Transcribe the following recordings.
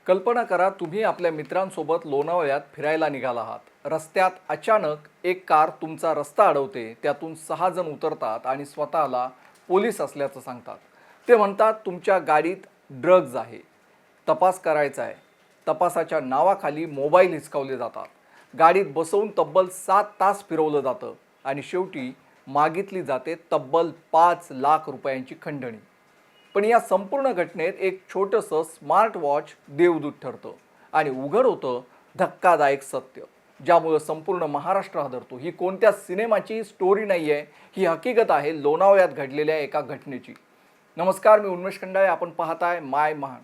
कल्पना करा, तुम्ही आपल्या मित्रांसोबत लोणावळ्यात फिरायला निघाला आहात. रस्त्यात अचानक एक कार तुमचा रस्ता अडवते. त्यातून 6 जण उतरतात आणि स्वतःला पोलीस असल्याचं सांगतात. ते म्हणतात तुमच्या गाडीत ड्रग्ज आहे, तपास करायचा आहे. तपासाच्या नावाखाली मोबाईल हिसकावले जातात. गाडीत बसवून तब्बल 7 तास फिरवलं जातं आणि शेवटी मागितली जाते तब्बल 5 लाख रुपयांची खंडणी. पण या संपूर्ण घटनेत एक छोटंसं स्मार्ट वॉच देवदूत ठरतं आणि उघड होतं धक्कादायक सत्य, ज्यामुळं संपूर्ण महाराष्ट्र हादरतो. ही कोणत्या सिनेमाची स्टोरी नाही आहे, ही हकीकत आहे लोणावळ्यात घडलेल्या एका घटनेची. नमस्कार, मी उन्मेष खंडाळे. आपण पाहताय माय महान.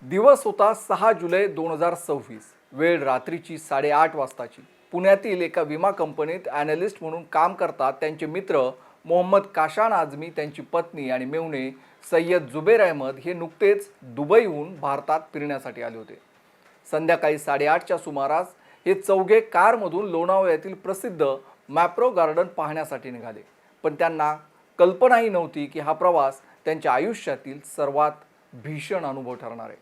दिवस होता 6 जुलै 2026. वेळ रात्रीची 8:30 वाजताची. पुण्यातील एका विमा कंपनीत ॲनालिस्ट म्हणून काम करतात त्यांचे मित्र मोहम्मद काशान आझमी, त्यांची पत्नी आणि मेहुणे सय्यद जुबेर अहमद हे नुकतेच दुबईहून भारतात फिरण्यासाठी आले होते. संध्याकाळी 8:30च्या सुमारास हे चौघे कारमधून लोणावळ्यातील प्रसिद्ध मॅप्रो गार्डन पाहण्यासाठी निघाले. पण त्यांना कल्पनाही नव्हती की हा प्रवास त्यांच्या आयुष्यातील सर्वात भीषण अनुभव ठरणार आहे.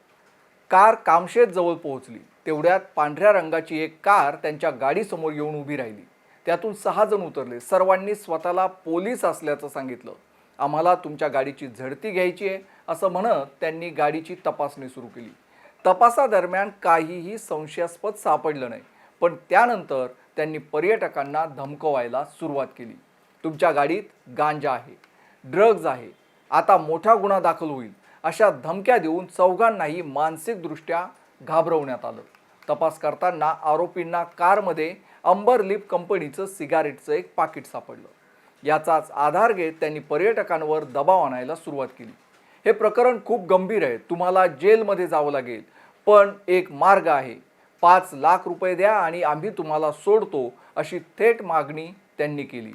कार कामशेत जवळ पोहोचली. तेवढ्यात पांढऱ्या रंगाची एक कार त्यांच्या गाडीसमोर येऊन उभी राहिली. त्यातून 6 जण उतरले. सर्वांनी स्वतःला पोलीस असल्याचं सांगितलं. आम्हाला तुमच्या गाडीची झडती घ्यायची आहे असं म्हणत त्यांनी गाडीची तपासणी सुरू केली. तपासादरम्यान काहीही संशयास्पद सापडलं नाही. पण त्यानंतर त्यांनी पर्यटकांना धमकवायला सुरुवात केली. तुमच्या गाडीत गांजा आहे, ड्रग्ज आहे, आता मोठा गुन्हा दाखल होईल, अशा धमक्या देऊन चौघांनाही मानसिकदृष्ट्या घाबरवण्यात आलं. तपास करताना आरोपींना कारमध्ये अंबर लिप कंपनीचं सिगारेटचं एक पाकिट सापडलं. याचाच आधार घेत त्यांनी पर्यटकांवर दबाव आणायला सुरुवात केली. हे प्रकरण खूप गंभीर आहे, तुम्हाला जेलमध्ये जावं लागेल, पण एक मार्ग आहे, 5 लाख रुपये द्या आणि आम्ही तुम्हाला सोडतो, अशी थेट मागणी त्यांनी केली.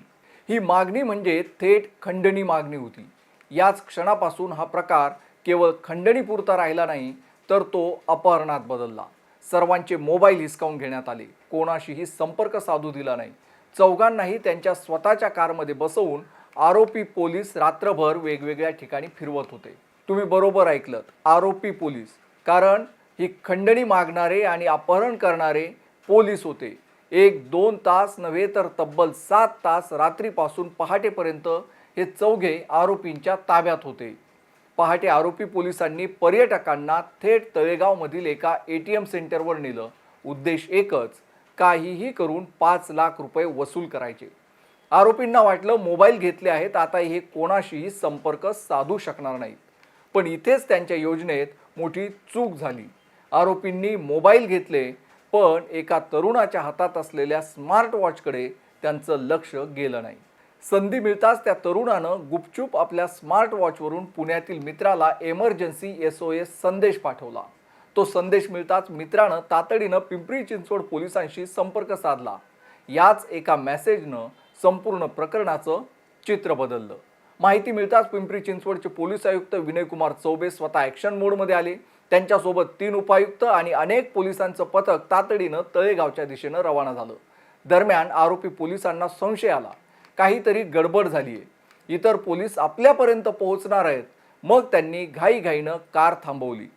ही मागणी म्हणजे थेट खंडणी मागणी होती. याच क्षणापासून हा प्रकार केवळ खंडणीपुरता राहिला नाही, तर तो अपहरणात बदलला. सर्वांचे मोबाईल हिसकावून घेण्यात आले. कोणाशीही संपर्क साधू दिला नाही. चौघांनाही त्यांच्या स्वतःच्या कारमध्ये बसवून आरोपी पोलीस रात्रभर वेगवेगळ्या ठिकाणी फिरवत होते. तुम्ही बरोबर ऐकलत, आरोपी पोलीस. कारण ही खंडणी मागणारे आणि अपहरण करणारे पोलीस होते. 1-2 तास नव्हे तर तब्बल 7 तास रात्रीपासून पहाटेपर्यंत हे चौघे आरोपींच्या ताब्यात होते. पहाटे आरोपी पोलिसांनी पर्यटकांना थेट तळेगावमधील एका ATM सेंटरवर नेलं. उद्देश एकच, काहीही करून 5 लाख रुपये वसूल करायचे. आरोपींना वाटलं मोबाईल घेतले आहेत, आता हे कोणाशीही संपर्क साधू शकणार नाहीत. पण इथेच त्यांच्या योजनेत मोठी चूक झाली. आरोपींनी मोबाईल घेतले, पण एका तरुणाच्या हातात असलेल्या स्मार्ट वॉचकडे त्यांचं लक्ष गेलं नाही. संधी मिळताच त्या तरुणानं गुपचूप आपल्या स्मार्ट वॉचवरून पुण्यातील मित्राला एमर्जन्सी SOS संदेश पाठवला. तो संदेश मिळताच मित्रानं तातडीनं पिंपरी चिंचवड पोलिसांशी संपर्क साधला. याच एका मेसेजनं संपूर्ण प्रकरणाचं चित्र बदललं. माहिती मिळताच पिंपरी चिंचवडचे पोलीस आयुक्त विनयकुमार चौबे स्वतः ॲक्शन मोडमध्ये आले. त्यांच्यासोबत 3 उपायुक्त आणि अनेक पोलिसांचं पथक तातडीनं तळेगावच्या दिशेनं रवाना झालं. दरम्यान आरोपी पोलिसांना संशय आला, काहीतरी गडबड झाली आहे, इतर पोलीस आपल्यापर्यंत पोहोचणार आहेत. मग त्यांनी घाईघाईनं कार थांबवली.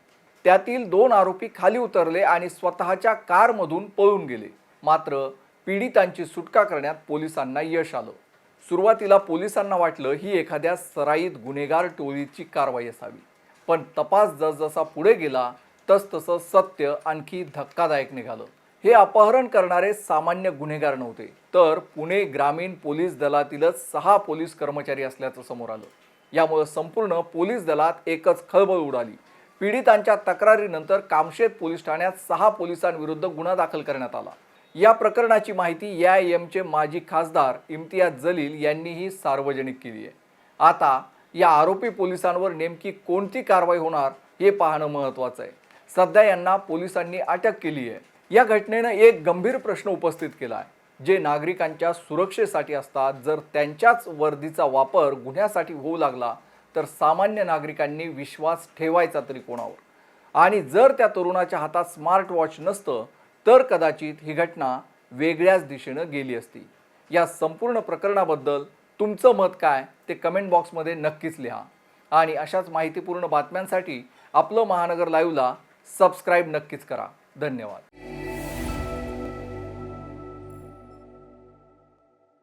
त्यातील 2 आरोपी खाली उतरले आणि स्वतःच्या कारमधून पळून गेले. मात्र पीडितांची सुटका करण्यात पोलिसांना यश आलं. सुरुवातीला पोलिसांना वाटलं ही एखाद्या सराईत गुन्हेगार टोळीची कारवाई असावी. पण तपास जसजसा पुढे गेला तसतसं सत्य आणखी धक्कादायक निघालं. हे अपहरण करणारे सामान्य गुन्हेगार नव्हते, तर पुणे ग्रामीण पोलीस दलातीलच 6 पोलीस कर्मचारी असल्याचं समोर आलं. यामुळे संपूर्ण पोलीस दलात एकच खळबळ उडाली. पीडितांच्या तक्रारीनंतर कामशेत पोलीस ठाण्यात 6 पोलिसांविरुद्ध गुन्हा दाखल करण्यात आला. या प्रकरणाची माहिती AIMचे माजी खासदार इम्तियाज जलील यांनीही सार्वजनिक केली आहे. आता या आरोपी पोलिसांवर नेमकी कोणती कारवाई होणार हे पाहणं महत्त्वाचं आहे. सध्या यांना पोलिसांनी अटक केली आहे. या घटनेनं एक गंभीर प्रश्न उपस्थित केला आहे, जे नागरिकांच्या सुरक्षेसाठी असतात. जर त्यांच्याच वर्दीचा वापर गुन्ह्यासाठी होऊ लागला तर सामान्य नागरिकांनी विश्वास ठेवायचा तरी कोणावर? आणि जर त्या तरुणाच्या हातात स्मार्ट वॉच नसतं तर कदाचित ही घटना वेगळ्याच दिशेनं गेली असती. या संपूर्ण प्रकरणाबद्दल तुमचं मत काय ते कमेंट बॉक्समध्ये नक्कीच लिहा. आणि अशाच माहितीपूर्ण बातम्यांसाठी आपलं महानगर लाईव्हला सबस्क्राईब नक्कीच करा. धन्यवाद.